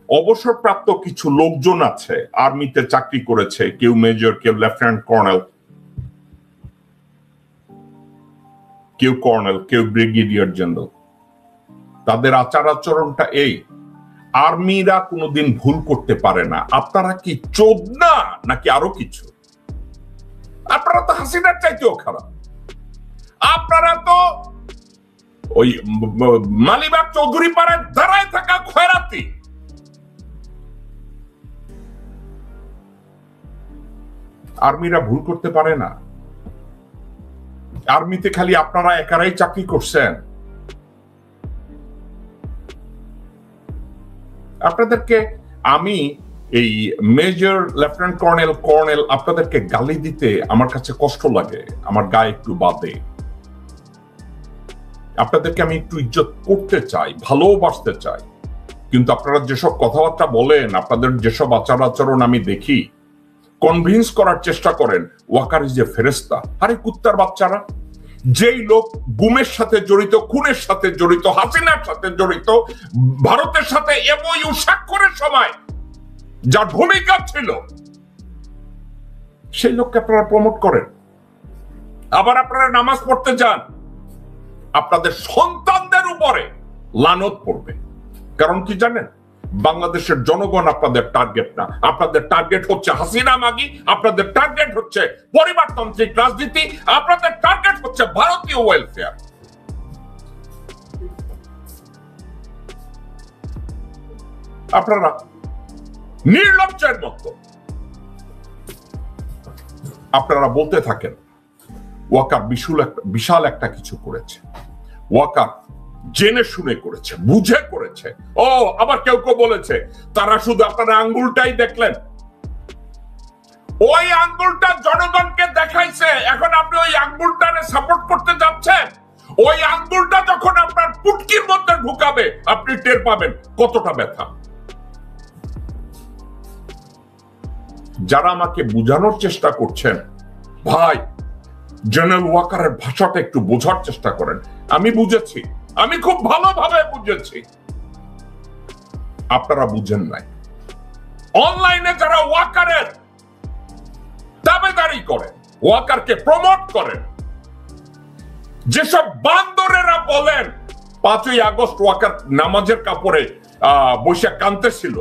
অবসরপ্রাপ্ত কিছু লোকজন আছে, আর্মিতে চাকরি করেছে, কেউ মেজর, কেউ লেফটেন্যান্ট কর্নেল, কেউ কর্নেল, কেউ ব্রিগেডিয়ার জেনারেল। তাদের আচার আচরণটা এই, আর্মিরা কোনোদিন ভুল করতে পারে না। আপনারা কি চোদ না নাকি আরো কিছু? আপনারা তো হাসিনার চাইতেও খারাপ। আপনারা তো ওই মালিবাগ চৌধুরী পাড়ায় দাঁড়ায় থাকা খয়রাতি। আর্মিরা ভুল করতে পারে না। আর্মিতে খালি আপনারা একারাই চাকরি করছেন। আপনাদেরকে আমি এই মেজর, লেফটেন্যান্ট কর্নেল, কর্নেল আপনাদেরকে গালি দিতে আমার কাছে কষ্ট লাগে, আমার গায়ে একটু বাদে। আপনাদেরকে আমি একটু ইজ্জত করতে চাই, ভালোবাসতে চাই, কিন্তু আপনারা যেসব কথাবার্তা বলেন, আপনাদের যেসব আচার আচরণ আমি দেখি, কনভিন্স করার চেষ্টা করেন ওয়াকার ইজ এ ফেরেশতা। আরে কুত্তার বাচ্চারা, যেই লোক গুমের সাথে জড়িত, খুনের সাথে জড়িত, হাসিনার সাথে জড়িত, ভারতের সাথে এমওইউ স্বাক্ষরের সময় যার ভূমিকা ছিল, সেই লোককে আপনারা প্রমোট করেন। আবার আপনারা নামাজ পড়তে যান, আপনাদের সন্তানদের উপরে লানত পড়বে। কারণ কি জানেন? বাংলাদেশের জনগণ আপনাদের টার্গেট না, আপনাদের টার্গেট হচ্ছে হাসিনা মাগি, আপনাদের টার্গেট হচ্ছে পরিবারতান্ত্রিক রাজনীতি, আপনাদের টার্গেট হচ্ছে ভারতীয় ওয়েলফেয়ার। আপনারা নির্লজ্জের মতো আপনারা বলতে থাকেন ওয়াকার বিশাল একটা কিছু করেছে, ওয়াকার জেনে শুনে করেছে, বুঝে করেছে। ও আবার কেউ কেউ বলেছে তারা শুধু আপনারা আঙ্গুলটাই দেখলেন, ওই আঙ্গুলটা জনগণকে দেখাইছে, এখন আপনি ওই আঙ্গুলটারে সাপোর্ট করতে যাচ্ছেন। ওই আঙ্গুলটা যখন আপনার পুটকির মধ্যে ঢুকাবে আপনি টের পাবেন কতটা ব্যথা। যারা আমাকে বোঝানোর চেষ্টা করছেন, ভাই জেনারেল ওয়াকারের ভাষাটা একটু বোঝার চেষ্টা করেন। আমি বুঝেছি, আমি খুব ভালোভাবে বুঝেছি, আপনারা বুঝেন নাই। অনলাইনে যারা ওয়াকারের দাবিদারি করে, ওয়াকারকে প্রমোট করেন, যেসব বান্দরেরা বলেন 5ই আগস্ট ওয়াকার নামাজের কাপড়ে বৈশাখ কাঁদতেছিল,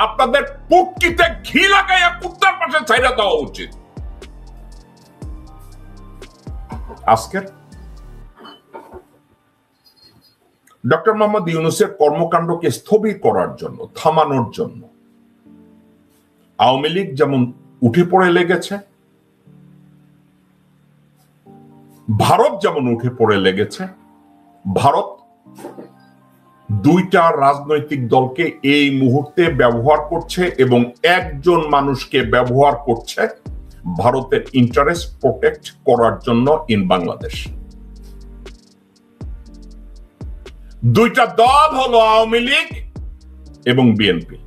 আপনাদের পুটকিতে ঘি লাগাইয়া কুত্তার পাশে ছাইড়া দেওয়া উচিত। আজকের ডক্টর মোহাম্মদ ইউনূসের কর্মকাণ্ডকে স্থবির করার জন্য, থামানোর জন্য আওয়ামী লীগ যেমন উঠে পড়ে লেগেছে, ভারত যেমন উঠে পড়ে লেগেছে। ভারত দুইটা রাজনৈতিক দলকে এই মুহূর্তে ব্যবহার করছে এবং একজন মানুষকে ব্যবহার করছে ভারতের ইন্টারেস্ট প্রোটেক্ট করার জন্য ইন বাংলাদেশ। দুইটা দল হলো আওয়ামী লীগ এবং বিএনপি।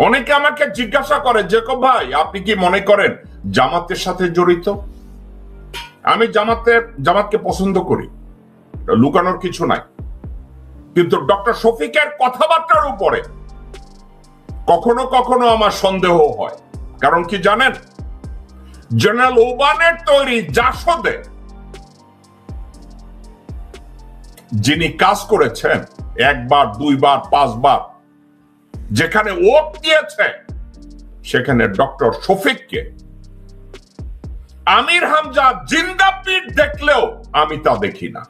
অনেকে আমাকে জিজ্ঞাসা করে জেকব ভাই আপনি কি মনে করেন জামাতের সাথে জড়িত? আমি জামাতকে পছন্দ করি, লুকানোর কিছু নাই, কিন্তু ডক্টর শফিকের কথাবার্তার উপরে কখনো কখনো আমার সন্দেহ হয়। কারণ কি জানেন, জেনারেল ওবানের তৈরি জাসদে যিনি কাজ করেছেন 1 বার 2 বার 5 বার, যেখানে ওট দিয়েছে সেখানে ডক্টর শফিককে আমির হামজা জিন্দাপীঠ দেখলেও আমি তা দেখি না।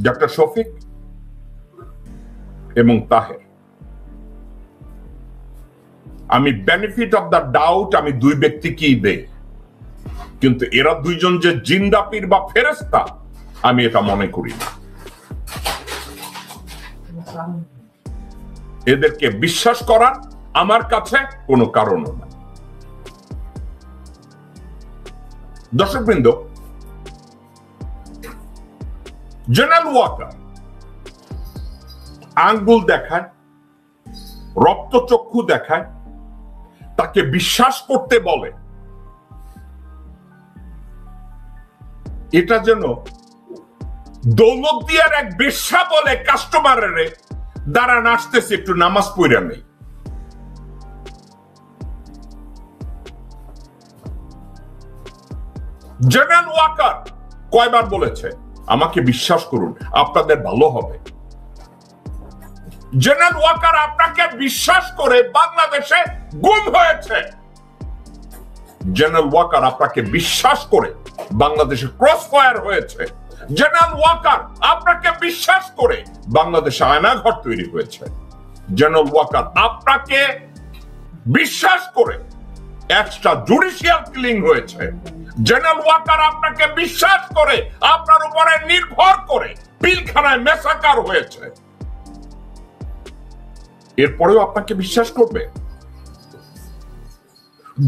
ডক্টর শফিক এবং তাহের, আমি বেনিফিট অফ দ্য ডাউট আমি দুই ব্যক্তিকেই দেই, কিন্তু এরা দুইজন যে জিন্দাপীর বা ফেরেশতা আমি এটা মনে করি না। এদেরকে বিশ্বাস করার আমার কাছে কোনো কারণও নাই। দর্শকবৃন্দ, জেনারেল ওয়াকার আঙ্গুল দেখায়, রক্তচক্ষু দেখায়, তাকে বিশ্বাস করতে বলে। এটা যেন দৌলতদিয়ার এক বেশ্যা বলে কাস্টমারের দ্বারা নাচতেছে, একটু নামাজ পড়া নেই। জেনারেল ওয়াকার কয়বার বলেছে আমাকে বিশ্বাস করুন আপনাদের ভালো হবে। জেনারেল ওয়াকার আপনাকে বিশ্বাস করে বাংলাদেশে গুম হয়েছে। জেনারেল ওয়াকার আপনাকে বিশ্বাস করে বাংলাদেশে ক্রস ফায়ার হয়েছে। জেনারেল ওয়াকার আপনাকে বিশ্বাস করে বাংলাদেশে আয়নাঘর তৈরি হয়েছে। জেনারেল ওয়াকার আপনাকে বিশ্বাস করে এক্সট্রা জুডিশিয়াল কিলিং হয়েছে। জেনারেল ওয়াকার আপনাকে বিশ্বাস করে আপনার উপরে নির্ভর করে পিলখানায় মেসাকার হয়েছে। এরপরেও আপনাকে বিশ্বাস করবে?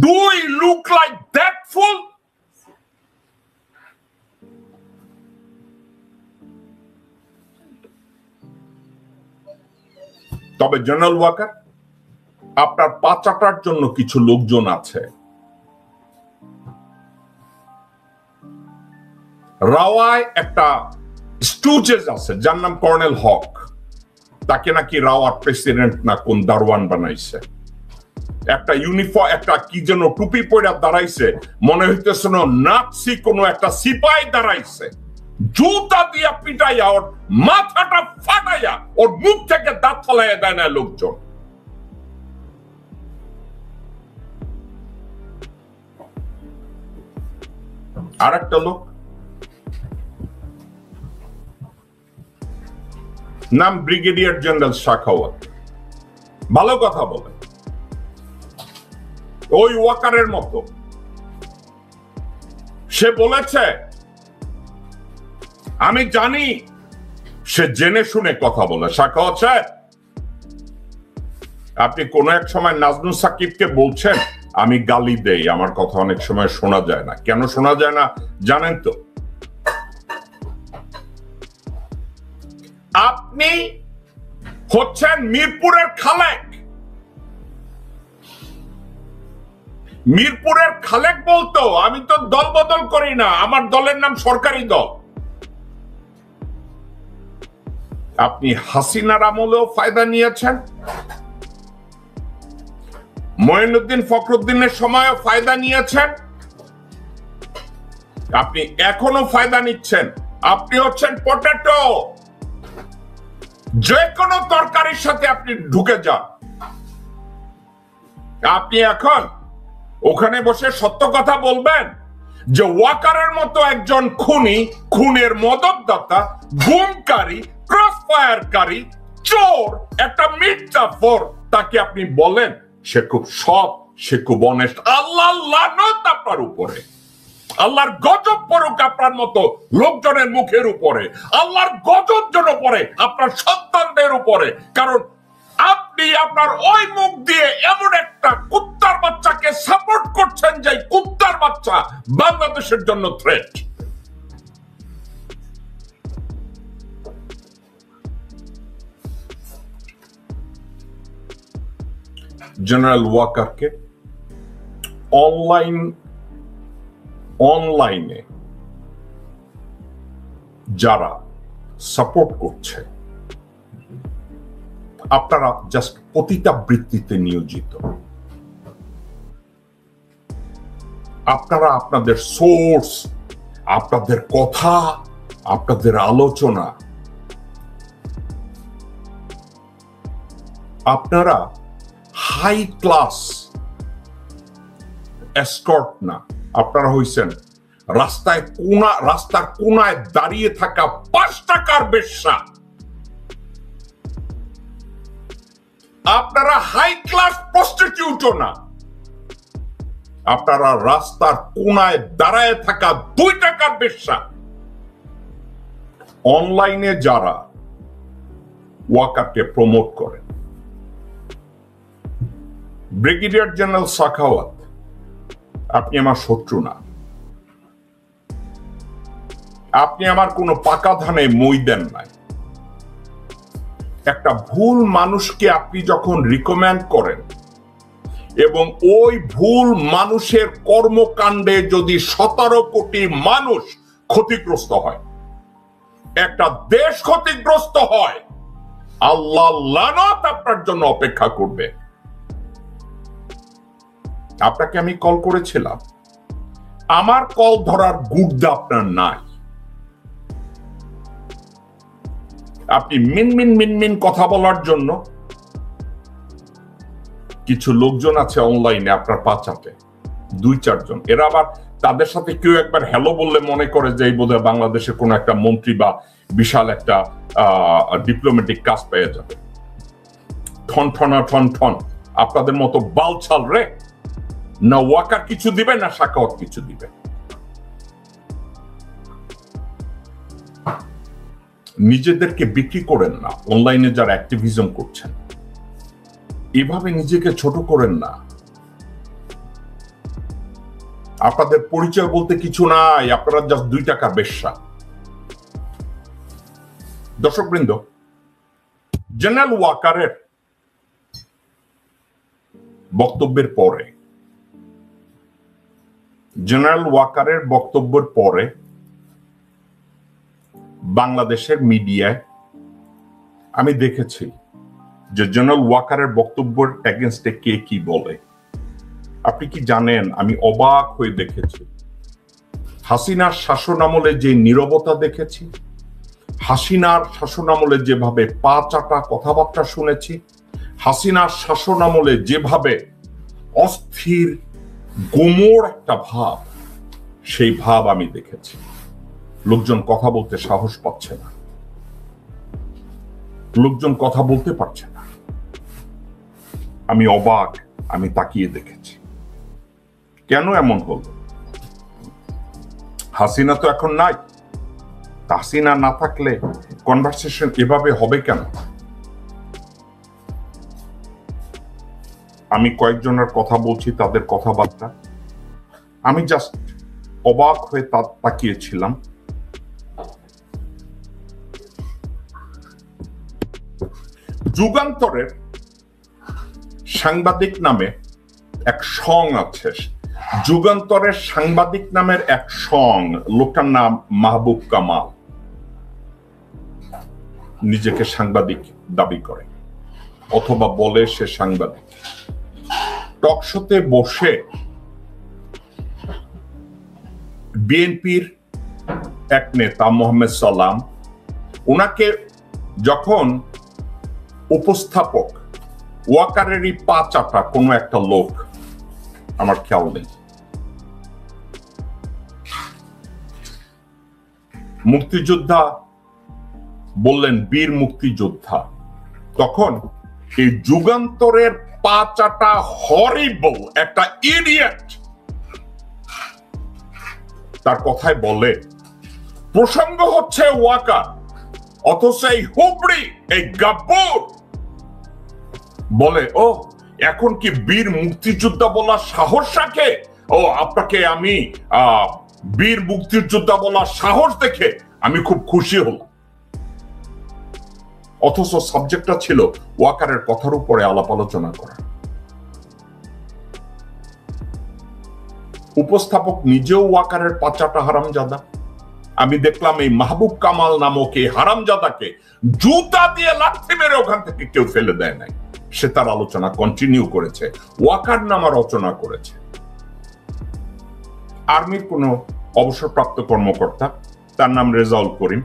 Do we look like that fool? তবে জেনারেল ওয়াকার আপনার পা চাটার জন্য কিছু লোকজন আছে। রাওয়ায় একটা স্টুজেস আছে যার নাম কর্নেল হক। তাকে নাকি রাওয়ার প্রেসিডেন্ট না কোন দারওয়ান বানাইছে। একটা ইউনিফর্ম, একটা কি যেন টুপি পরে দাঁড়াইছে, মনে হইতেছে নাৎসি কোন একটা সিপাই দাঁড়াইছে। জুতা দিয়া পিটাইয়া ওর মাথাটা ফাটাইয়া ওর মুখ থেকে দাঁত ফলাইয়া দেয় না লোকজন। আর একটা লোক নাম ব্রিগেডিয়ার জেনারেল শাখাওয়াত, ভালো কথা বলে, ওই ওয়াকারের মতো। সে বলেছে আমি জানি, সে জেনে শুনে কথা বলে। শাখাওয়াত সাহেব, আপনি কোন এক সময় নাজমুল সাকিবকে বলছেন আমি গালি দেই, আমার কথা অনেক সময় শোনা যায় না। কেন শোনা যায় না জানেন তো? আপনি হচ্ছেন মিরপুরের খালেক। মিরপুরের খালেক বলতো আমি তো দল বদল করি না, আমার দলের নাম সরকারি দল। আপনি হাসিনার আমলেও ফায়দা নিয়েছেন, মঈনুদ্দিন ফখরুদ্দিনের সময়ও ফায়দা নিয়েছেন, আপনি এখনো ফায়দা নিচ্ছেন। আপনি হচ্ছেন পটেটো, যে কোনো তরকারির সাথে আপনি ঢুকে যান। আপনি এখন ওখানে বসে সত্য কথা বলবেন যে ওয়াকারের মতো একজন খুনি, খুনের মদতদাতা, গুমকারী, ক্রস ফায়ারকারী, চোর, একটা মিথ্যাফর, তাকে আপনি বলেন সে খুব সৎ, সে খুব অনেস্ট। আল্লাহ লানত আপনার উপরে, আল্লাহর গজব পড়ুক আপনার মতো লোকজনের মুখের উপরে, আল্লাহর গজব যেন পড়ে আপনার সন্তানদের উপরে। কারণ আপনি আপনার ওই মুখ দিয়ে এমন একটা কুত্তার বাচ্চাকে সাপোর্ট করছেন যে কুত্তার বাচ্চা বাংলাদেশের জন্য থ্রেট। জেনারেল ওয়াকারকে অনলাইনে যারা সাপোর্ট করছে, আপনারা জাস্ট পতিতাবৃত্তিতে নিয়োজিত। আপনারা আপনাদের সোর্স, আপনাদের কথা, আপনাদের আলোচনা, আপনারা হাই ক্লাস এসকর্ট না, আপনারা হইছেন রাস্তার কোনায় দাঁড়িয়ে থাকা 5 টাকার বেশ্যা। আপনারা হাই ক্লাস প্রস্টিটিউটও না, আপনারা রাস্তার কোনায় দাঁড়ায় থাকা 2 টাকার বেশ্যা। অনলাইনে যারা ওয়াকারকে প্রমোট করেন, ব্রিগেডিয়ার জেনারেল শাখাওয়াত, আপনি আমার শত্রু না, আপনি আমার কোনো পাকা ধানে মই দেন নাই। একটা ভুল মানুষকে আপনি যখন রিকমেন্ড করেন এবং ওই ভুল মানুষের কর্মকাণ্ডে যদি 17 কোটি মানুষ ক্ষতিগ্রস্ত হয়, একটা দেশ ক্ষতিগ্রস্ত হয়, আল্লাহ লানত আপনার জন্য অপেক্ষা করবে। আপনাকে আমি কল করেছিলাম, আমার কল ধরার গুর্দা আপনার নাই। আপনি মিনমিন মিনমিন কথা বলার জন্য কিছু লোকজন আছে অনলাইনে আপনার পা চাটে, 2-4 জন। এরা আবার তাদের সাথে কেউ একবার হ্যালো বললে মনে করে যে এই বোধহয় বাংলাদেশের কোন একটা মন্ত্রী বা বিশাল একটা ডিপ্লোম্যাটিক কাজ পেয়ে যাবে। ঠন ঠনা ঠন ঠন, আপনাদের মতো বালছাল রে, না ওয়াকার কিছু দিবে না সাখাওয়াত কিছু দিবে। নিজেদেরকে বিক্রি করেন না, অনলাইনে যারা অ্যাক্টিভিজম করছেন এভাবে নিজেকে ছোট করেন না। আপনাদের পরিচয় বলতে কিছু নাই, আপনারা জাস্ট 2 টাকা বেশ্যা। দর্শকবৃন্দ, জেনারেল ওয়াকারের বক্তব্যের পরে বাংলাদেশের মিডিয়ায় আমি দেখেছি যে জেনারেল ওয়াকারের বক্তব্যের এগেইনস্টে কে কি বলে। আপনি কি জানেন, আমি অবাক হয়ে দেখেছি হাসিনার শাসনামলে যে নীরবতা দেখেছি, হাসিনার শাসনামলে যেভাবে পা চাটা কথাবার্তা শুনেছি, হাসিনার শাসনামলে যেভাবে অস্থির গোমর একটা ভাব, সেই ভাব আমি দেখেছি। লোকজন কথা বলতে সাহস পাচ্ছে না, লোকজন কথা বলতে পারছে না। আমি অবাক, আমি তাকিয়ে দেখেছি। কেন এমন হলো? হাসিনা তো এখন নাই। হাসিনা না থাকলে কনভারসেশন এভাবে হবে কেন? আমি কয়েকজনের কথা বলছি, তাদের কথাবার্তা আমি জাস্ট অবাক হয়ে তাকিয়েছিলাম। যুগান্তরের সাংবাদিক নামে এক সং আছে, যুগান্তরের সাংবাদিক নামের এক সং, লোকটার নাম মাহবুব কামাল, নিজেকে সাংবাদিক দাবি করে অথবা বলে সে সাংবাদিক। টকশোতে বসে বিএনপির এক নেতা মোহাম্মদ সালাম, ওনাকে যখন উপস্থাপক ওয়াকারেরই পা চাটা কোনো একটা লোক, আমার খেয়াল নেই, মুক্তিযোদ্ধা বললেন বীর মুক্তিযোদ্ধা, তখন এই যুগান্তরের পা চাটা হরিবল একটা ইডিয়েট তার কথায় বলে প্রসঙ্গ হচ্ছে ওয়াকার, অথচ এই হুবড়ি, এই গাব্বর বলে ও এখন কি বীর মুক্তিযোদ্ধা বলার সাহস রাখে? ও আপনাকে আমি বীর মুক্তিযোদ্ধা বলার সাহস দেখে আমি খুব খুশি হলাম। অথচ সাবজেক্টটা ছিল ওয়াকারের কথার উপরে আলাপ আলোচনা করা। উপস্থাপক নিজেও ওয়াকারের পাচাটা হারামজাদা। আমি দেখলাম এই মাহবুব কামাল নামক এই হারামজাদাকে জুতা দিয়ে লাথি মেরে ওখান থেকে কেউ ফেলে দেয় নাই। সে তার আলোচনা কন্টিনিউ করেছে, ওয়াকার নামা রচনা করেছে। আর্মির কোন অবসরপ্রাপ্ত কর্মকর্তা, তার নাম রেজাউল করিম,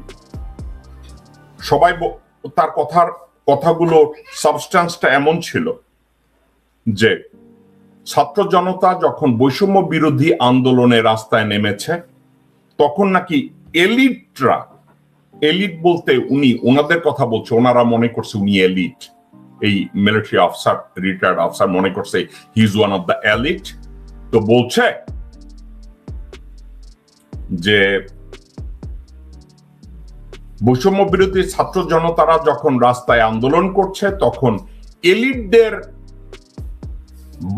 সবাই তার কথাগুলো সাবস্টেন্সটা এমন ছিল যে ছাত্র জনতা যখন বৈষম্য বিরোধী আন্দোলনে রাস্তায় নেমেছে তখন নাকি এলিটরা, এলিট বলতে উনি ওনাদের কথা বলছে, ওনারা মনে করছে উনি এলিট, এই মিলিটারি অফিসার, রিটায়ার্ড অফিসার মনে করছে he is one of the elite. তো বলছে যে বৈষম্য বিরোধী ছাত্র জনতারা যখন রাস্তায় আন্দোলন করছে তখন এলিটদের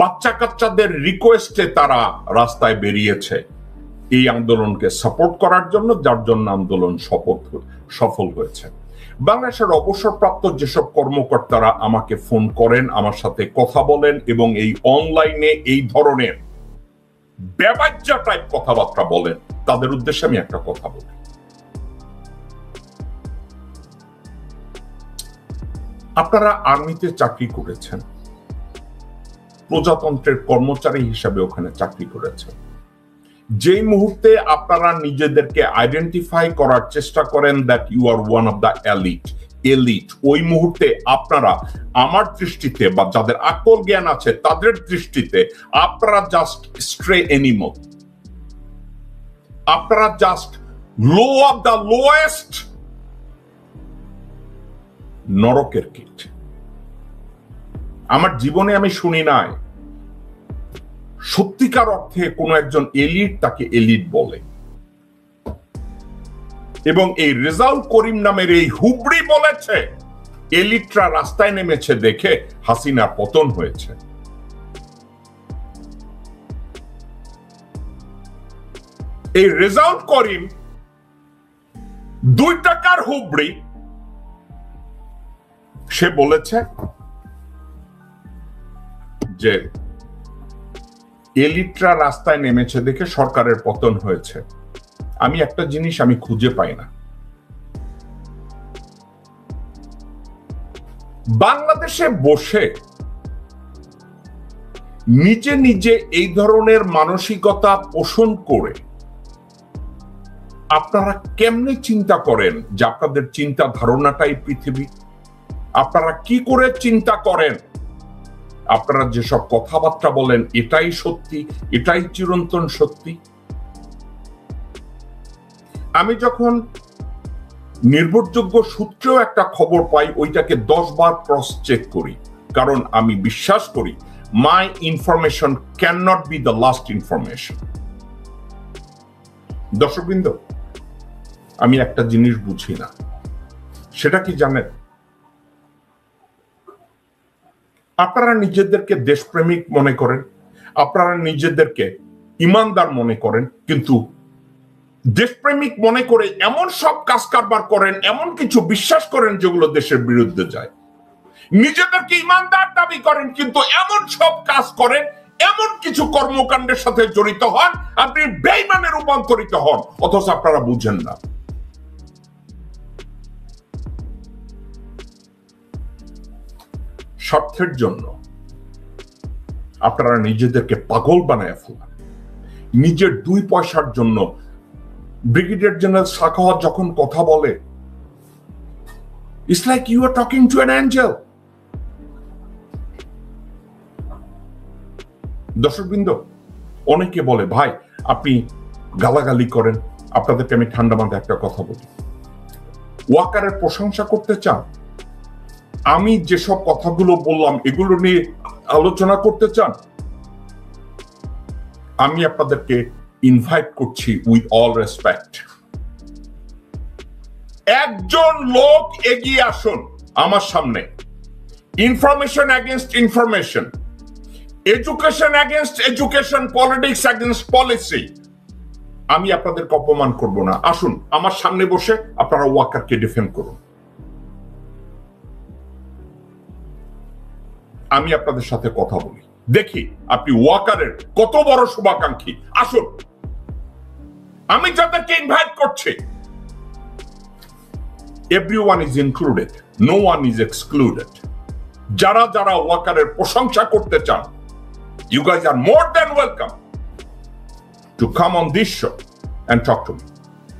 বাচ্চা কাচ্চাদের রিকোয়েস্টে তারা রাস্তায় বেরিয়েছে এই আন্দোলনকে সাপোর্ট করার জন্য, যার জন্য আন্দোলন সফল হয়েছে। বাংলাদেশের অবসরপ্রাপ্ত যেসব কর্মকর্তারা আমাকে ফোন করেন, আমার সাথে কথা বলেন এবং এই অনলাইনে এই ধরনের বেবাজ্জা টাইপ কথাবার্তা বলেন, তাদের উদ্দেশ্যে আমি একটা কথা বলি। আপনারা আর্মিতে চাকরি করেছেন, প্রজাতন্ত্রের কর্মচারী হিসাবে ওখানে চাকরি করেছেন। যেই মুহূর্তে আপনারা নিজেদেরকে আইডেন্টিফাই করার চেষ্টা করেন that you are one of the elite, ওই মুহূর্তে আপনারা আমার দৃষ্টিতে বা যাদের আকল জ্ঞান আছে তাদের দৃষ্টিতে আপনারা জাস্ট স্ট্রে এনিমল, আপনারা just low of the lowest নরকের কীট। আমার জীবনে আমি শুনি নাই সত্যিকার অর্থে কোন একজন এলিট তাকে এলিট বলে। এবং এই রেজাউল করিম নামের এই হুবড়ি বলেছে এলিটরা রাস্তায় নেমেছে দেখে হাসিনার পতন হয়েছে। এই রেজাউল করিম 2 টাকার হুবড়ি, সে বলেছে যে এলিটরা রাস্তায় নেমেছে দেখে সরকারের পতন হয়েছে। আমি একটা জিনিস আমি খুঁজে পাই না, বাংলাদেশে বসে নিজে নিজে এই ধরনের মানসিকতা পোষণ করে আপনারা কেমনে চিন্তা করেন যে আপনাদের চিন্তা ধারণাটাই পৃথিবী? আপনারা কি করে চিন্তা করেন আপনারা যেসব কথাবার্তা বলেন এটাই সত্যি, এটাই চিরন্তন সত্যি? আমি যখন নির্ভরযোগ্য সূত্রেও একটা খবর পাই ওইটাকে 10 বার ক্রস চেক করি, কারণ আমি বিশ্বাস করি মাই information can not be the last information. দর্শকবৃন্দ, আমি একটা জিনিস বুঝি না, সেটা কি জানেন? আপনারা নিজেদেরকে দেশপ্রেমিক মনে করেন, আপনারা নিজেদেরকে ইমানদার মনে করেন, কিন্তু দেশপ্রেমিক মনে করে এমন সব কাজ কারবার করেন, এমন কিছু বিশ্বাস করেন যেগুলো দেশের বিরুদ্ধে যায়। নিজেদেরকে ইমানদার দাবি করেন কিন্তু এমন সব কাজ করেন, এমন কিছু কর্মকাণ্ডের সাথে জড়িত হন, আপনি বেঈমানে রূপান্তরিত হন, অথচ আপনারা বুঝেন না। স্বার্থের জন্য আপনারা নিজেদেরকে পাগল বানায় ফেলেন। নিজের 2 পয়সার জন্য ব্রিগেডিয়ার জেনারেল সাখাওয়াত যখন কথা বলে, it's like you are talking to an angel. দর্শকবৃন্দ, অনেকে বলে ভাই আপনি গালাগালি করেন, আপনাদেরকে আমি ঠান্ডা মাথায় একটা কথা বলি, ওয়াকারের প্রশংসা করতে চান? আমি যেসব কথাগুলো বললাম এগুলো নিয়ে আলোচনা করতে চান? আমি আপনাদেরকে ইনভাইট করছি উইথ অল রেসপেক্ট, একজন লোক এগিয়ে আসুন আমার সামনে। Information against information, education against education, politics against policy. আমি আপনাদেরকে অপমান করব না, আসুন আমার সামনে বসে আপনারা ওয়াকারকে ডিফেন্ড করুন। আমি আপনাদের সাথে কথা বলি, দেখি আপনি ওয়াকারের কত বড় শুভাকাঙ্ক্ষী। আসুন, আমি যাদেরকে ইনভাইট করছি, everyone is included, no one is excluded. যারা যারা ওয়াকারের প্রশংসা করতে চান, you guys are more than welcome to come on this show and talk to me.